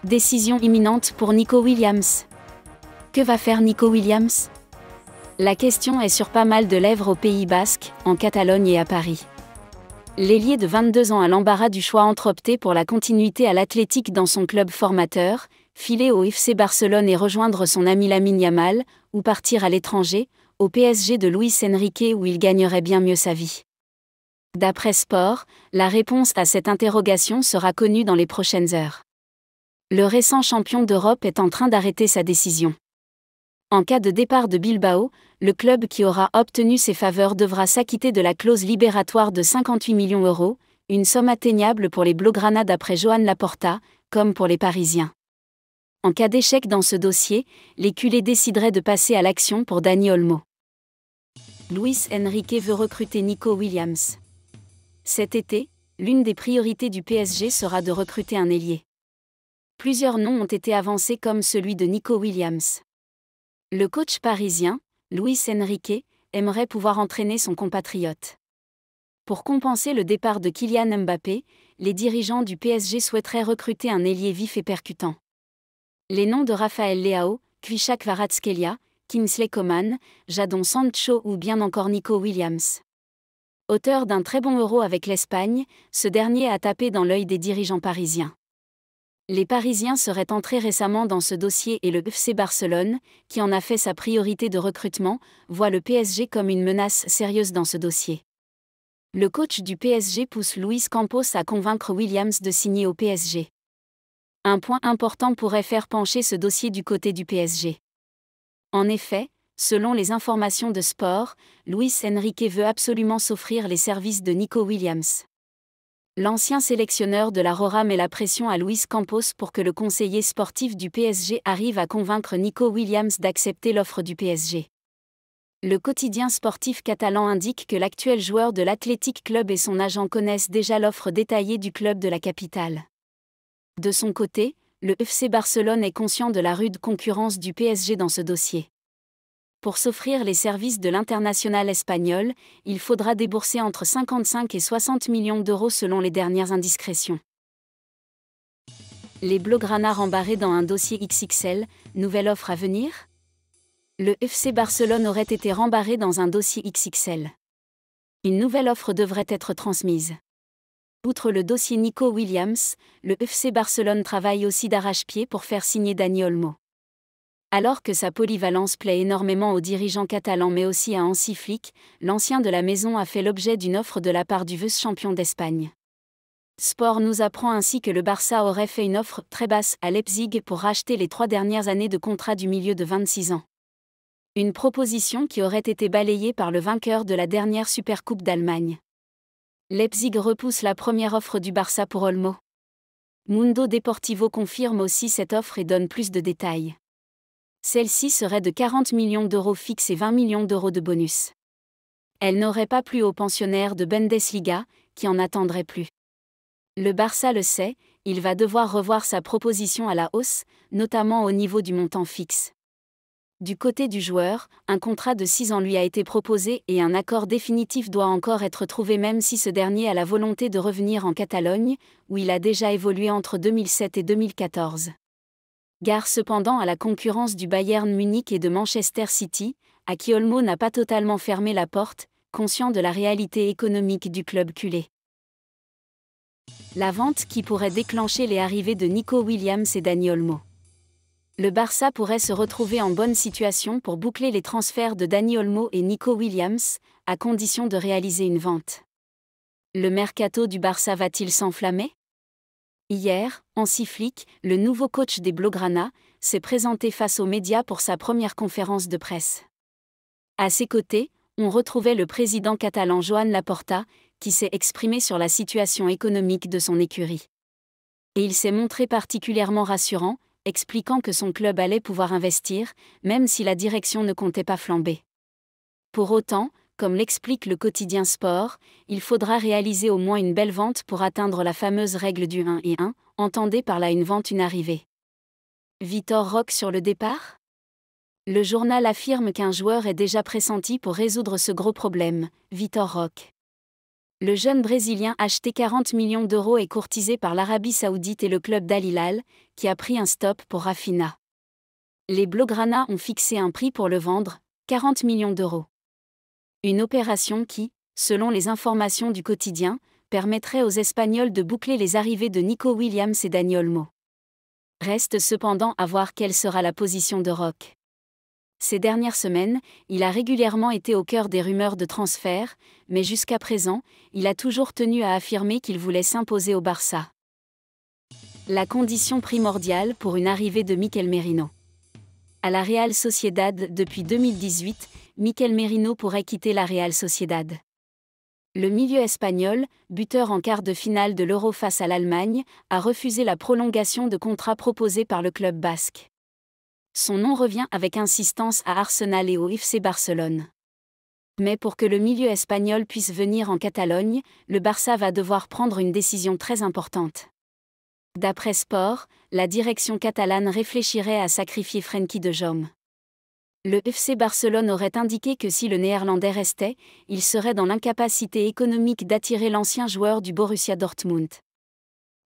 Décision imminente pour Nico Williams. Que va faire Nico Williams? La question est sur pas mal de lèvres au Pays Basque, en Catalogne et à Paris. L'ailier de 22 ans a l'embarras du choix entre opter pour la continuité à l'Athletic dans son club formateur, filer au FC Barcelone et rejoindre son ami Lamine Yamal, ou partir à l'étranger, au PSG de Luis Enrique où il gagnerait bien mieux sa vie. D'après Sport, la réponse à cette interrogation sera connue dans les prochaines heures. Le récent champion d'Europe est en train d'arrêter sa décision. En cas de départ de Bilbao, le club qui aura obtenu ses faveurs devra s'acquitter de la clause libératoire de 58 millions €, une somme atteignable pour les Blaugrana d'après Joan Laporta, comme pour les Parisiens. En cas d'échec dans ce dossier, les culés décideraient de passer à l'action pour Dani Olmo. Luis Enrique veut recruter Nico Williams. Cet été, l'une des priorités du PSG sera de recruter un ailier. Plusieurs noms ont été avancés comme celui de Nico Williams. Le coach parisien, Luis Enrique, aimerait pouvoir entraîner son compatriote. Pour compenser le départ de Kylian Mbappé, les dirigeants du PSG souhaiteraient recruter un ailier vif et percutant. Les noms de Raphaël Leao, Kvichak Kvaratskhelia, Kingsley Coman, Jadon Sancho ou bien encore Nico Williams. Auteur d'un très bon Euro avec l'Espagne, ce dernier a tapé dans l'œil des dirigeants parisiens. Les Parisiens seraient entrés récemment dans ce dossier et le FC Barcelone, qui en a fait sa priorité de recrutement, voit le PSG comme une menace sérieuse dans ce dossier. Le coach du PSG pousse Luis Campos à convaincre Williams de signer au PSG. Un point important pourrait faire pencher ce dossier du côté du PSG. En effet, selon les informations de Sport, Luis Enrique veut absolument s'offrir les services de Nico Williams. L'ancien sélectionneur de la Rora met la pression à Luis Campos pour que le conseiller sportif du PSG arrive à convaincre Nico Williams d'accepter l'offre du PSG. Le quotidien sportif catalan indique que l'actuel joueur de l'Athletic Club et son agent connaissent déjà l'offre détaillée du club de la capitale. De son côté, le FC Barcelone est conscient de la rude concurrence du PSG dans ce dossier. Pour s'offrir les services de l'international espagnol, il faudra débourser entre 55 et 60 millions € selon les dernières indiscrétions. Les Blaugrana rembarrés dans un dossier XXL, nouvelle offre à venir? Le FC Barcelone aurait été rembarré dans un dossier XXL. Une nouvelle offre devrait être transmise. Outre le dossier Nico Williams, le FC Barcelone travaille aussi d'arrache-pied pour faire signer Dani Olmo. Alors que sa polyvalence plaît énormément aux dirigeants catalans mais aussi à Hansi Flick, l'ancien de la maison a fait l'objet d'une offre de la part du vice-champion d'Espagne. Sport nous apprend ainsi que le Barça aurait fait une offre très basse à Leipzig pour racheter les 3 dernières années de contrat du milieu de 26 ans. Une proposition qui aurait été balayée par le vainqueur de la dernière Supercoupe d'Allemagne. Leipzig repousse la première offre du Barça pour Olmo. Mundo Deportivo confirme aussi cette offre et donne plus de détails. Celle-ci serait de 40 millions € fixes et 20 millions € de bonus. Elle n'aurait pas plu aux pensionnaires de Bundesliga, qui en attendraient plus. Le Barça le sait, il va devoir revoir sa proposition à la hausse, notamment au niveau du montant fixe. Du côté du joueur, un contrat de 6 ans lui a été proposé et un accord définitif doit encore être trouvé même si ce dernier a la volonté de revenir en Catalogne, où il a déjà évolué entre 2007 et 2014. Gare cependant à la concurrence du Bayern Munich et de Manchester City, à qui Olmo n'a pas totalement fermé la porte, conscient de la réalité économique du club culé. La vente qui pourrait déclencher les arrivées de Nico Williams et Dani Olmo. Le Barça pourrait se retrouver en bonne situation pour boucler les transferts de Dani Olmo et Nico Williams, à condition de réaliser une vente. Le mercato du Barça va-t-il s'enflammer? Hier, Hansi Flick, le nouveau coach des Blaugrana, s'est présenté face aux médias pour sa première conférence de presse. À ses côtés, on retrouvait le président catalan Joan Laporta, qui s'est exprimé sur la situation économique de son écurie. Et il s'est montré particulièrement rassurant, expliquant que son club allait pouvoir investir, même si la direction ne comptait pas flamber. Pour autant, comme l'explique le quotidien Sport, il faudra réaliser au moins une belle vente pour atteindre la fameuse règle du 1 et 1, entendez par là une vente une arrivée. Vitor Roque sur le départ? Le journal affirme qu'un joueur est déjà pressenti pour résoudre ce gros problème, Vitor Roque. Le jeune Brésilien acheté 40 millions d'euros est courtisé par l'Arabie Saoudite et le club d'Al Hilal, qui a pris un stop pour Rafinha. Les Blaugrana ont fixé un prix pour le vendre, 40 millions d'euros. Une opération qui, selon les informations du quotidien, permettrait aux Espagnols de boucler les arrivées de Nico Williams et Dani Olmo. Reste cependant à voir quelle sera la position de Roque. Ces dernières semaines, il a régulièrement été au cœur des rumeurs de transfert, mais jusqu'à présent, il a toujours tenu à affirmer qu'il voulait s'imposer au Barça. La condition primordiale pour une arrivée de Mikel Merino. À la Real Sociedad depuis 2018, Mikel Merino pourrait quitter la Real Sociedad. Le milieu espagnol, buteur en quart de finale de l'Euro face à l'Allemagne, a refusé la prolongation de contrat proposée par le club basque. Son nom revient avec insistance à Arsenal et au FC Barcelone. Mais pour que le milieu espagnol puisse venir en Catalogne, le Barça va devoir prendre une décision très importante. D'après Sport, la direction catalane réfléchirait à sacrifier Frenkie de Jong. Le FC Barcelone aurait indiqué que si le Néerlandais restait, il serait dans l'incapacité économique d'attirer l'ancien joueur du Borussia Dortmund.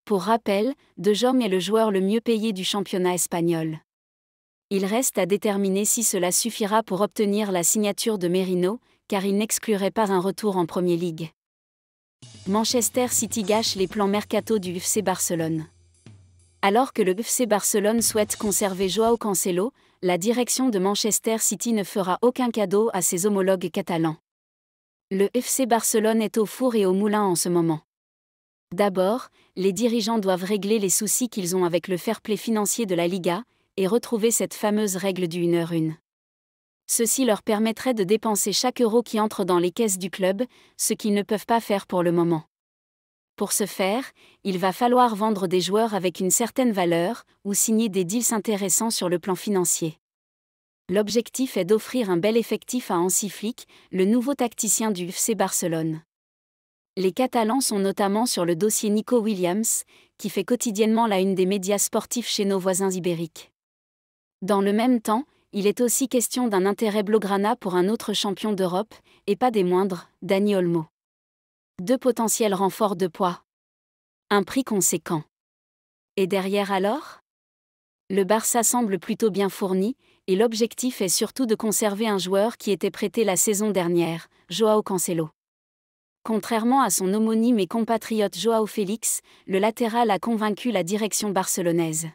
Pour rappel, De Jong est le joueur le mieux payé du championnat espagnol. Il reste à déterminer si cela suffira pour obtenir la signature de Merino, car il n'exclurait pas un retour en Premier League. Manchester City gâche les plans mercato du FC Barcelone. Alors que le FC Barcelone souhaite conserver Joao Cancelo, la direction de Manchester City ne fera aucun cadeau à ses homologues catalans. Le FC Barcelone est au four et au moulin en ce moment. D'abord, les dirigeants doivent régler les soucis qu'ils ont avec le fair-play financier de la Liga, et retrouver cette fameuse règle du 1h1. Ceci leur permettrait de dépenser chaque euro qui entre dans les caisses du club, ce qu'ils ne peuvent pas faire pour le moment. Pour ce faire, il va falloir vendre des joueurs avec une certaine valeur, ou signer des deals intéressants sur le plan financier. L'objectif est d'offrir un bel effectif à Hansi Flick, le nouveau tacticien du FC Barcelone. Les Catalans sont notamment sur le dossier Nico Williams, qui fait quotidiennement la une des médias sportifs chez nos voisins ibériques. Dans le même temps, il est aussi question d'un intérêt blaugrana pour un autre champion d'Europe, et pas des moindres, Dani Olmo. 2 potentiels renforts de poids. Un prix conséquent. Et derrière alors ? Le Barça semble plutôt bien fourni, et l'objectif est surtout de conserver un joueur qui était prêté la saison dernière, Joao Cancelo. Contrairement à son homonyme et compatriote Joao Félix, le latéral a convaincu la direction barcelonaise.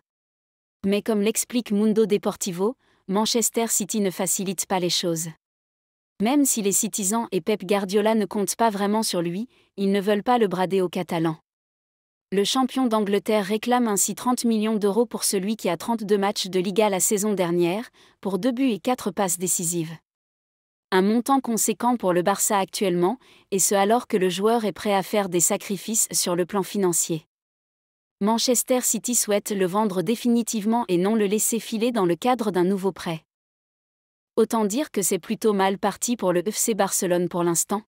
Mais comme l'explique Mundo Deportivo, Manchester City ne facilite pas les choses. Même si les Citizens et Pep Guardiola ne comptent pas vraiment sur lui, ils ne veulent pas le brader aux Catalans. Le champion d'Angleterre réclame ainsi 30 millions d'euros pour celui qui a 32 matchs de Liga la saison dernière, pour 2 buts et 4 passes décisives. Un montant conséquent pour le Barça actuellement, et ce alors que le joueur est prêt à faire des sacrifices sur le plan financier. Manchester City souhaite le vendre définitivement et non le laisser filer dans le cadre d'un nouveau prêt. Autant dire que c'est plutôt mal parti pour le FC Barcelone pour l'instant.